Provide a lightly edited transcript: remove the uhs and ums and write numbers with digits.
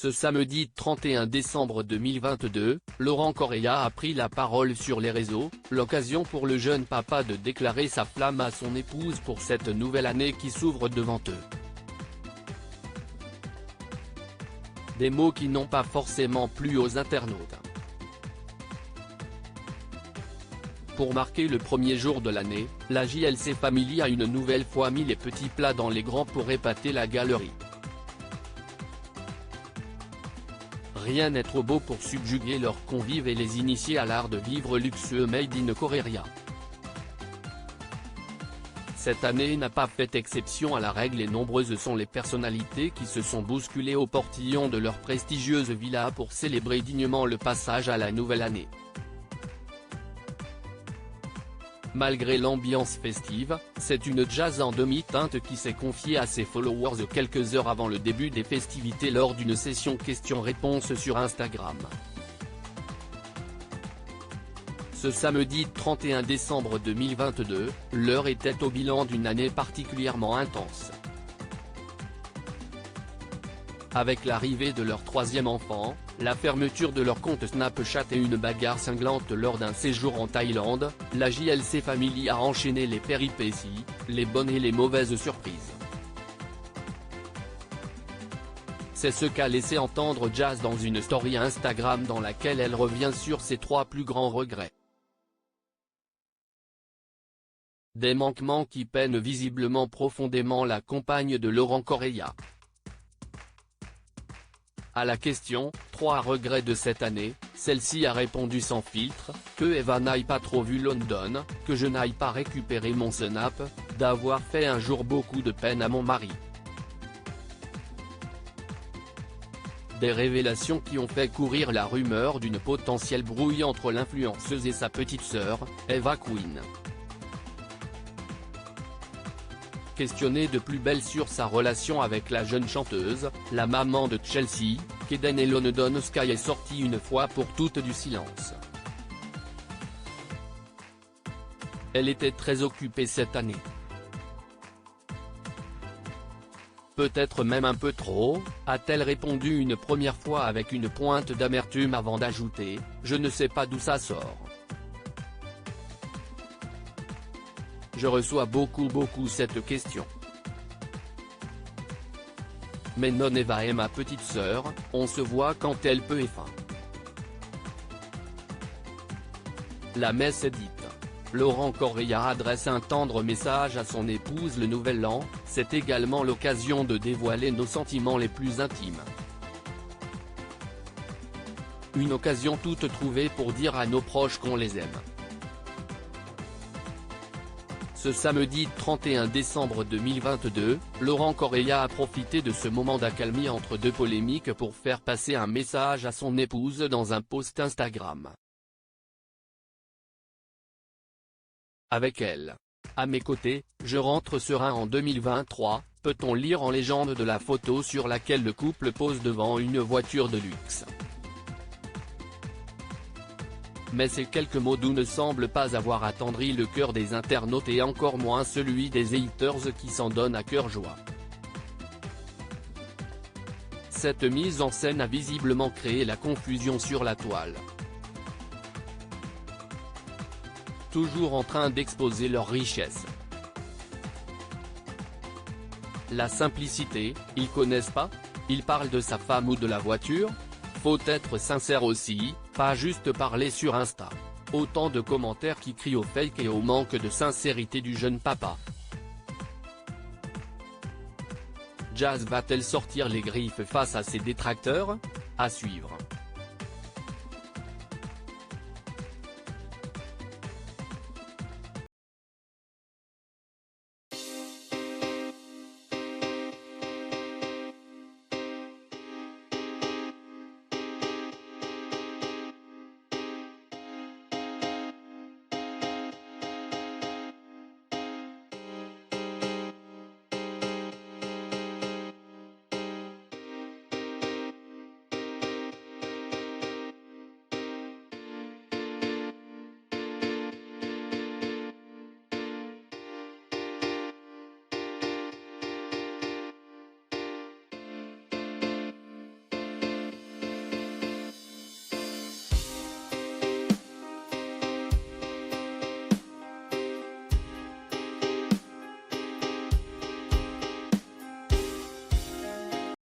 Ce samedi 31 décembre 2022, Laurent Correia a pris la parole sur les réseaux, l'occasion pour le jeune papa de déclarer sa flamme à son épouse pour cette nouvelle année qui s'ouvre devant eux. Des mots qui n'ont pas forcément plu aux internautes. Pour marquer le premier jour de l'année, la JLC Family a une nouvelle fois mis les petits plats dans les grands pour épater la galerie. Rien n'est trop beau pour subjuguer leurs convives et les initier à l'art de vivre luxueux made in Correia. Cette année n'a pas fait exception à la règle et nombreuses sont les personnalités qui se sont bousculées au portillon de leur prestigieuse villa pour célébrer dignement le passage à la nouvelle année. Malgré l'ambiance festive, c'est une Jazz en demi-teinte qui s'est confiée à ses followers quelques heures avant le début des festivités lors d'une session questions-réponses sur Instagram. Ce samedi 31 décembre 2022, l'heure était au bilan d'une année particulièrement intense. Avec l'arrivée de leur troisième enfant, la fermeture de leur compte Snapchat et une bagarre cinglante lors d'un séjour en Thaïlande, la JLC Family a enchaîné les péripéties, les bonnes et les mauvaises surprises. C'est ce qu'a laissé entendre Jazz dans une story Instagram dans laquelle elle revient sur ses trois plus grands regrets. Des manquements qui peinent visiblement profondément la compagne de Laurent Correia. À la question « 3 regrets de cette année », celle-ci a répondu sans filtre, que Eva n'aille pas trop vu London, que je n'aille pas récupérer mon snap, d'avoir fait un jour beaucoup de peine à mon mari. Des révélations qui ont fait courir la rumeur d'une potentielle brouille entre l'influenceuse et sa petite sœur, Eva Queen. Questionnée de plus belle sur sa relation avec la jeune chanteuse, la maman de Chelsea, Kaden et London Sky est sortie une fois pour toutes du silence. Elle était très occupée cette année. Peut-être même un peu trop, a-t-elle répondu une première fois avec une pointe d'amertume avant d'ajouter « Je ne sais pas d'où ça sort. Je reçois beaucoup cette question. Mais non, Eva est ma petite sœur, on se voit quand elle peut et fin. » La messe est dite. Laurent Correia adresse un tendre message à son épouse le nouvel an, c'est également l'occasion de dévoiler nos sentiments les plus intimes. Une occasion toute trouvée pour dire à nos proches qu'on les aime. Ce samedi 31 décembre 2022, Laurent Correia a profité de ce moment d'accalmie entre deux polémiques pour faire passer un message à son épouse dans un post Instagram. Avec elle. À mes côtés, je rentre serein en 2023, peut-on lire en légende de la photo sur laquelle le couple pose devant une voiture de luxe. Mais ces quelques mots doux ne semblent pas avoir attendri le cœur des internautes et encore moins celui des haters qui s'en donnent à cœur joie. Cette mise en scène a visiblement créé la confusion sur la toile. Toujours en train d'exposer leur richesse. La simplicité, ils connaissent pas? Ils parlent de sa femme ou de la voiture? Faut être sincère aussi, pas juste parler sur Insta. Autant de commentaires qui crient au fake et au manque de sincérité du jeune papa. Jazz va-t-elle sortir les griffes face à ses détracteurs? À suivre.